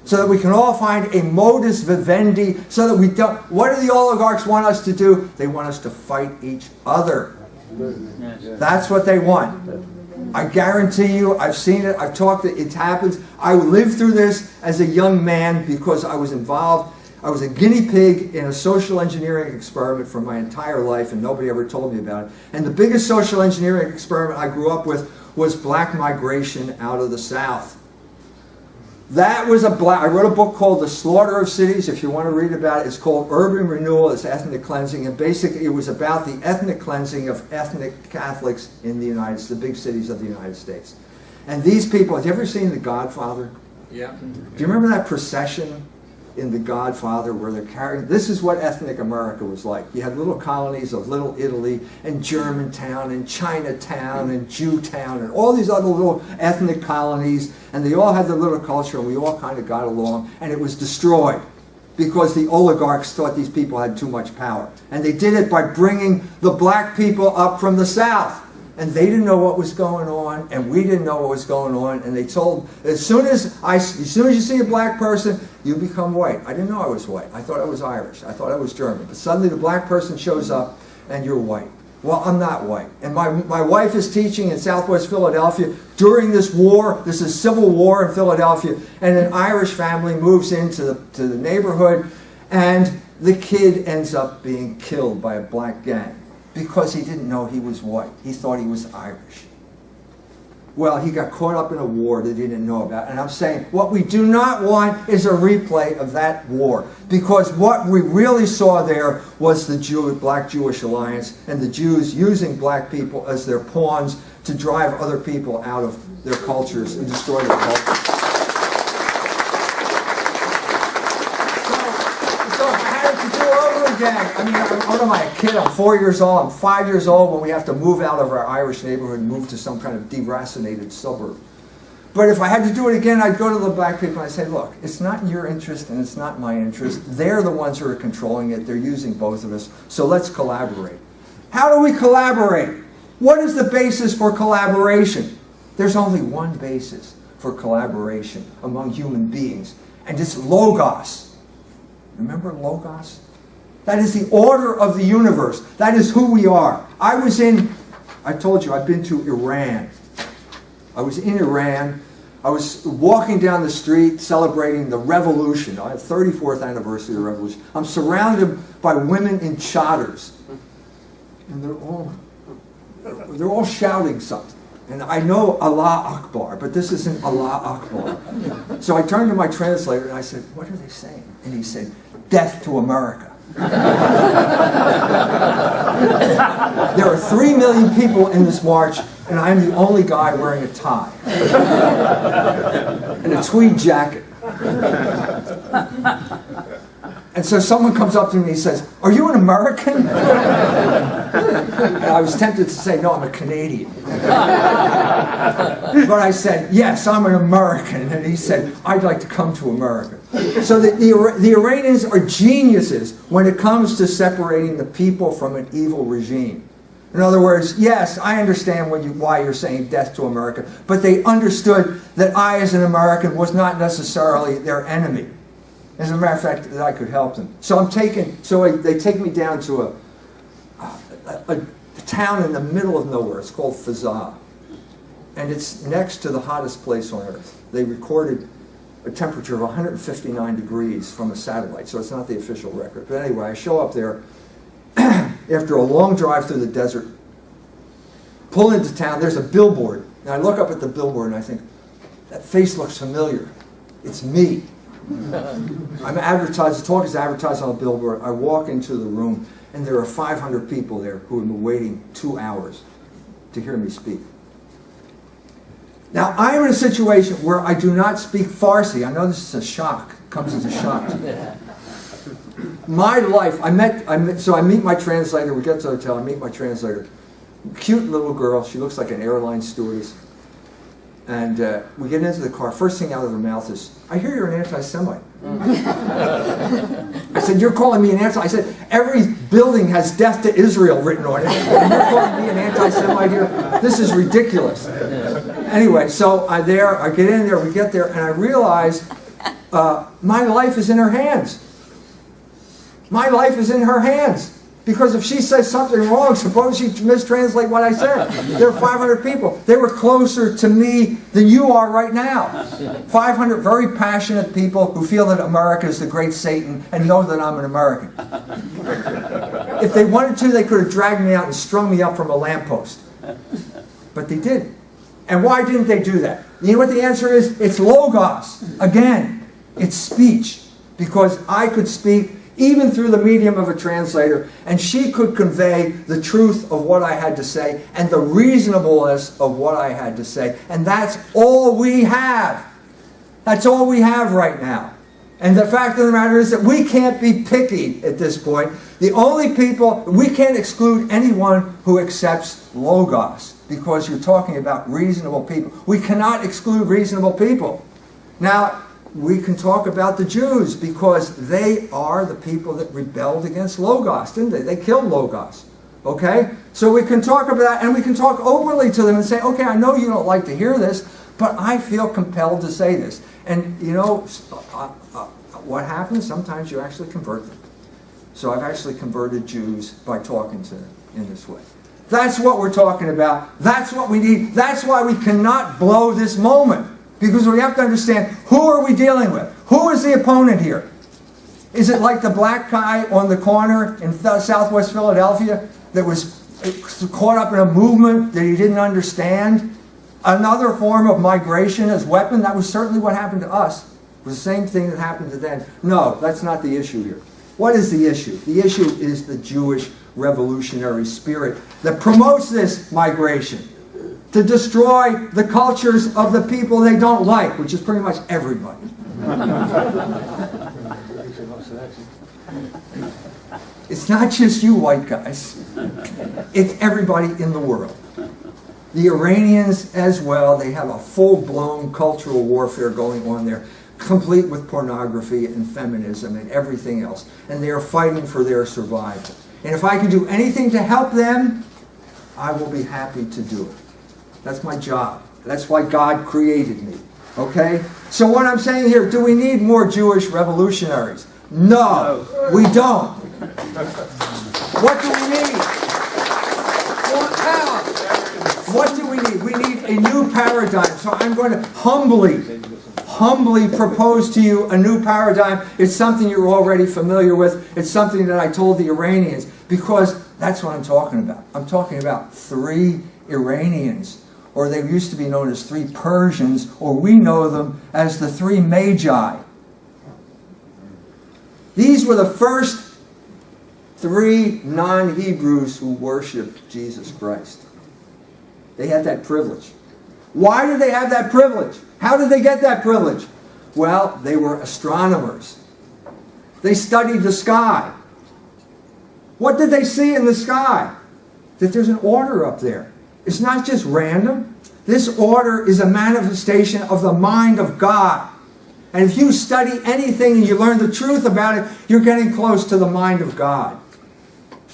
so that we can all find a modus vivendi, so that we don't... What do the oligarchs want us to do? They want us to fight each other. That's what they want. I guarantee you, I've seen it, I've talked to it, it happens. I lived through this as a young man because I was involved. I was a guinea pig in a social engineering experiment for my entire life, and nobody ever told me about it. And the biggest social engineering experiment I grew up with was black migration out of the South. That was I wrote a book called The Slaughter of Cities. If you want to read about it, it's called Urban Renewal, it's ethnic cleansing, and basically it was about the ethnic cleansing of ethnic Catholics in the the big cities of the United States. And these people, have you ever seen The Godfather? Yeah. Do you remember that procession in The Godfather where they're carrying... This is what ethnic America was like. You had little colonies of Little Italy and Germantown and Chinatown and Jewtown and all these other little ethnic colonies, and they all had their little culture, and we all kind of got along, and it was destroyed because the oligarchs thought these people had too much power. And they did it by bringing the black people up from the South. And they didn't know what was going on, and we didn't know what was going on, and they told, as soon as you see a black person, you become white. I didn't know I was white. I thought I was Irish. I thought I was German. But suddenly the black person shows up, and you're white. Well, I'm not white. And my wife is teaching in Southwest Philadelphia during this war. This is civil war in Philadelphia. And an Irish family moves into the neighborhood, and the kid ends up being killed by a black gang because he didn't know he was white. He thought he was Irish. Well, he got caught up in a war that he didn't know about. And I'm saying what we do not want is a replay of that war. Because what we really saw there was the Black-Jewish alliance and the Jews using black people as their pawns to drive other people out of their cultures and destroy their cultures. So I had to do over again. I mean, what am I, a kid? I'm 4 years old. I'm 5 years old when we have to move out of our Irish neighborhood and move to some kind of deracinated suburb. But if I had to do it again, I'd go to the black people and I'd say, look, it's not in your interest and it's not my interest. They're the ones who are controlling it. They're using both of us. So let's collaborate. How do we collaborate? What is the basis for collaboration? There's only one basis for collaboration among human beings, and it's logos. Remember logos? That is the order of the universe. That is who we are. I told you, I've been to Iran. I was in Iran. I was walking down the street celebrating the revolution, the 34th anniversary of the revolution. I'm surrounded by women in chadors. And they're all shouting something. And I know Allah Akbar, but this isn't Allah Akbar. So I turned to my translator and I said, what are they saying? And he said, death to America. There are 3 million people in this march, and I'm the only guy wearing a tie and a tweed jacket. And so someone comes up to me and says, are you an American? And I was tempted to say, no, I'm a Canadian. But I said, yes, I'm an American. And he said, I'd like to come to America. So the Iranians are geniuses when it comes to separating the people from an evil regime. In other words, yes, I understand why you're saying death to America, but they understood that I, as an American, was not necessarily their enemy. As a matter of fact, that I could help them. So they take me down to a town in the middle of nowhere. It's called Fazaa. And it's next to the hottest place on earth. They recorded a temperature of 159 degrees from a satellite, so it's not the official record. But anyway, I show up there after a long drive through the desert, pull into town, there's a billboard. And I look up at the billboard and I think, that face looks familiar. It's me. I'm advertised, the talk is advertised on a billboard. I walk into the room and there are 500 people there who have been waiting 2 hours to hear me speak. Now, I'm in a situation where I do not speak Farsi. I know this is a shock. It comes as a shock to me. My life, so I meet my translator. We get to the hotel, I meet my translator. Cute little girl. She looks like an airline stewardess. And we get into the car. First thing out of her mouth is, I hear you're an anti-Semite. I said, you're calling me an anti-Semite? I said, every building has death to Israel written on it. And you're calling me an anti-Semite here? This is ridiculous. Anyway, so I get in there, we get there, and I realize my life is in her hands. My life is in her hands. Because if she says something wrong, suppose she mistranslate what I said. There are 500 people. They were closer to me than you are right now. 500 very passionate people who feel that America is the great Satan and know that I'm an American. If they wanted to, they could have dragged me out and strung me up from a lamppost. But they didn't. And why didn't they do that? You know what the answer is? It's logos. Again, it's speech. Because I could speak even through the medium of a translator, and she could convey the truth of what I had to say and the reasonableness of what I had to say. And that's all we have. That's all we have right now. And the fact of the matter is that we can't be picky at this point. The only people, we can't exclude anyone who accepts logos, because you're talking about reasonable people. We cannot exclude reasonable people. Now, we can talk about the Jews because they are the people that rebelled against Logos, didn't they? They killed Logos. Okay? So we can talk about that, and we can talk openly to them and say, okay, I know you don't like to hear this, but I feel compelled to say this. And, you know, what happens? Sometimes you actually convert them. So I've actually converted Jews by talking to them in this way. That's what we're talking about. That's what we need. That's why we cannot blow this moment. Because we have to understand, who are we dealing with? Who is the opponent here? Is it like the black guy on the corner in southwest Philadelphia that was caught up in a movement that he didn't understand? Another form of migration as weapon? That was certainly what happened to us. It was the same thing that happened to them. No, that's not the issue here. What is the issue? The issue is the Jewish revolutionary spirit that promotes this migration to destroy the cultures of the people they don't like, which is pretty much everybody. It's not just you white guys. It's everybody in the world. The Iranians as well, they have a full-blown cultural warfare going on there, complete with pornography and feminism and everything else. And they are fighting for their survival. And if I can do anything to help them, I will be happy to do it. That's my job. That's why God created me. Okay? So what I'm saying here, do we need more Jewish revolutionaries? No, we don't. What do we need? What do we need? We need a new paradigm. So I'm going to humbly propose to you a new paradigm. It's something you're already familiar with. It's something that I told the Iranians, because that's what I'm talking about. I'm talking about 3 Iranians, or they used to be known as 3 Persians, or we know them as the 3 Magi. These were the first 3 non-Hebrews who worshiped Jesus Christ. They had that privilege. Why did they have that privilege? How did they get that privilege? Well, they were astronomers. They studied the sky. What did they see in the sky? That there's an order up there. It's not just random. This order is a manifestation of the mind of God. And if you study anything and you learn the truth about it, you're getting close to the mind of God.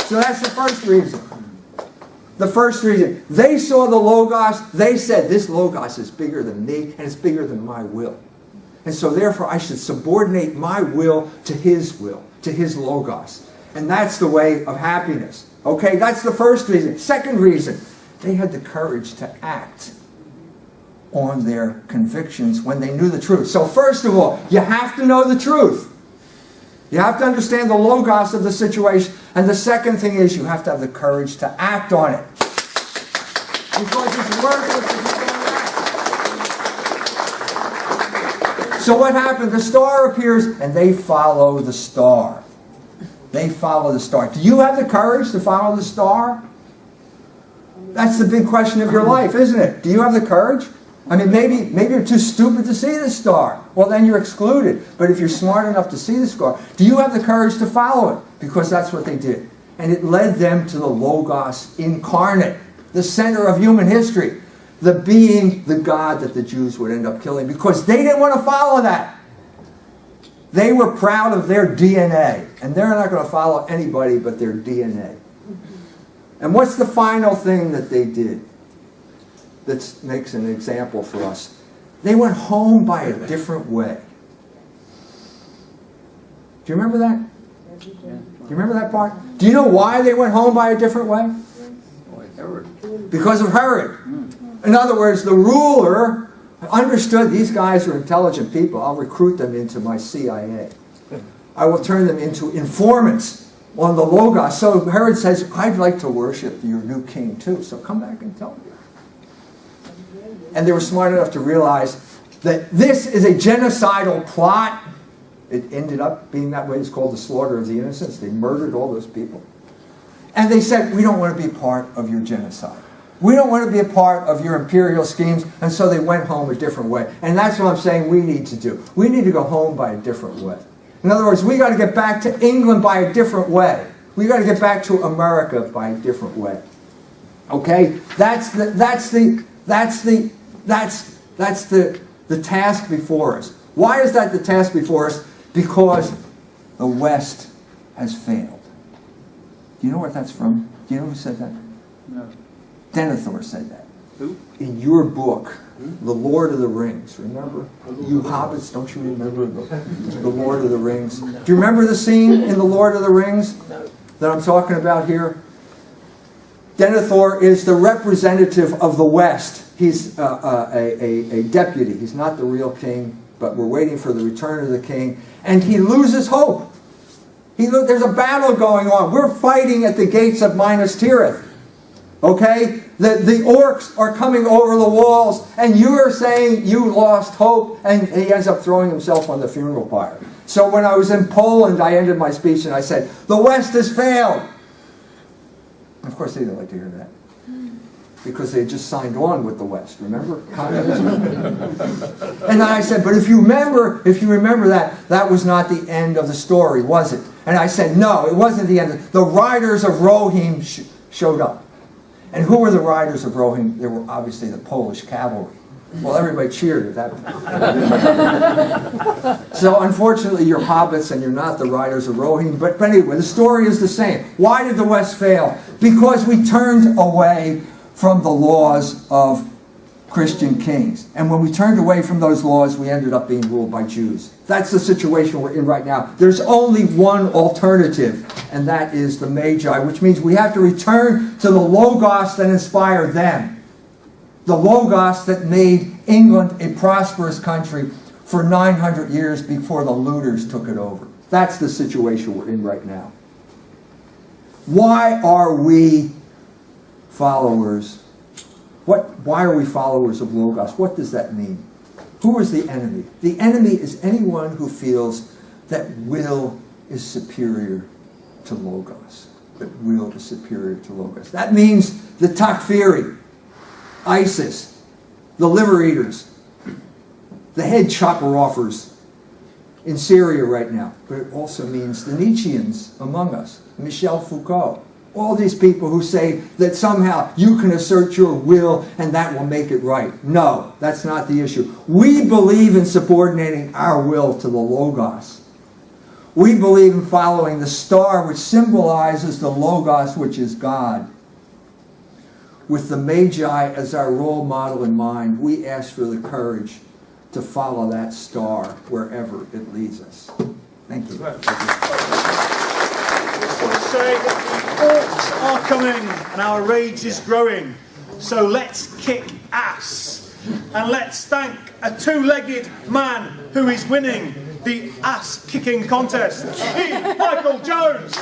So that's the first reason. The first reason. They saw the Logos. They said, this Logos is bigger than me, and it's bigger than my will. And so therefore I should subordinate my will, to his Logos. And that's the way of happiness. Okay, that's the first reason. Second reason, they had the courage to act on their convictions when they knew the truth. So first of all, you have to know the truth. You have to understand the Logos of the situation. And the second thing is, you have to have the courage to act on it. Because it's worthless if you don't act. So what happened? The star appears, and they follow the star. They follow the star. Do you have the courage to follow the star? That's the big question of your life, isn't it? Do you have the courage? I mean, maybe you're too stupid to see the star. Well, then you're excluded. But if you're smart enough to see the star, do you have the courage to follow it? Because that's what they did. And it led them to the Logos incarnate, the center of human history, the being, the God that the Jews would end up killing, because they didn't want to follow that. They were proud of their DNA, and they're not going to follow anybody but their DNA. And what's the final thing that they did that makes an example for us? They went home by a different way. Do you remember that? Do you remember that part? Do you know why they went home by a different way? Because of Herod. In other words, the ruler understood these guys are intelligent people. I'll recruit them into my CIA. I will turn them into informants on the Logos. So Herod says, I'd like to worship your new king too, so come back and tell me. And they were smart enough to realize that this is a genocidal plot. It ended up being that way. It's called the slaughter of the innocents. They murdered all those people. And they said, we don't want to be part of your genocide. We don't want to be a part of your imperial schemes. And so they went home a different way. And that's what I'm saying we need to do. We need to go home by a different way. In other words, we got to get back to England by a different way. We got to get back to America by a different way. Okay? That's the task before us. Why is that the task before us? Because the West has failed. Do you know where that's from? Do you know who said that? No. Denethor said that. Who? In your book, The Lord of the Rings. Remember? You hobbits, don't you remember the Lord of the Rings? Do you remember the scene in The Lord of the Rings that I'm talking about here? Denethor is the representative of the West. He's a deputy. He's not the real king, but we're waiting for the return of the king. And he loses hope. There's a battle going on. We're fighting at the gates of Minas Tirith. Okay? The orcs are coming over the walls, and you are saying you lost hope, and he ends up throwing himself on the funeral pyre. So when I was in Poland, I ended my speech and I said, the West has failed. Of course, they didn't like to hear that. Because they had just signed on with the West, remember? Communism. And I said, but if you remember that, that was not the end of the story, was it? And I said, no, it wasn't the end. The riders of Rohim showed up. And who were the riders of Rohim? They were obviously the Polish cavalry. Well, everybody cheered at that point. So unfortunately, you're hobbits and you're not the riders of Rohim. But anyway, the story is the same. Why did the West fail? Because we turned away from the laws of Christian kings. And when we turned away from those laws, we ended up being ruled by Jews. That's the situation we're in right now. There's only one alternative, and that is the Magi, which means we have to return to the Logos that inspired them. The Logos that made England a prosperous country for 900 years before the looters took it over. That's the situation we're in right now. Why are we followers? Why are we followers of Logos? What does that mean? Who is the enemy? The enemy is anyone who feels that will is superior to Logos. That will is superior to Logos. That means the Takfiri, ISIS, the liver eaters, the head chopper offers in Syria right now. But it also means the Nietzscheans among us, Michel Foucault. All these people who say that somehow you can assert your will and that will make it right. No, that's not the issue. We believe in subordinating our will to the Logos. We believe in following the star which symbolizes the Logos, which is God. With the Magi as our role model in mind, we ask for the courage to follow that star wherever it leads us. Thank you. Say, orcs are coming and our rage is growing. So let's kick ass. And let's thank a two-legged man who is winning the ass-kicking contest, Michael Jones.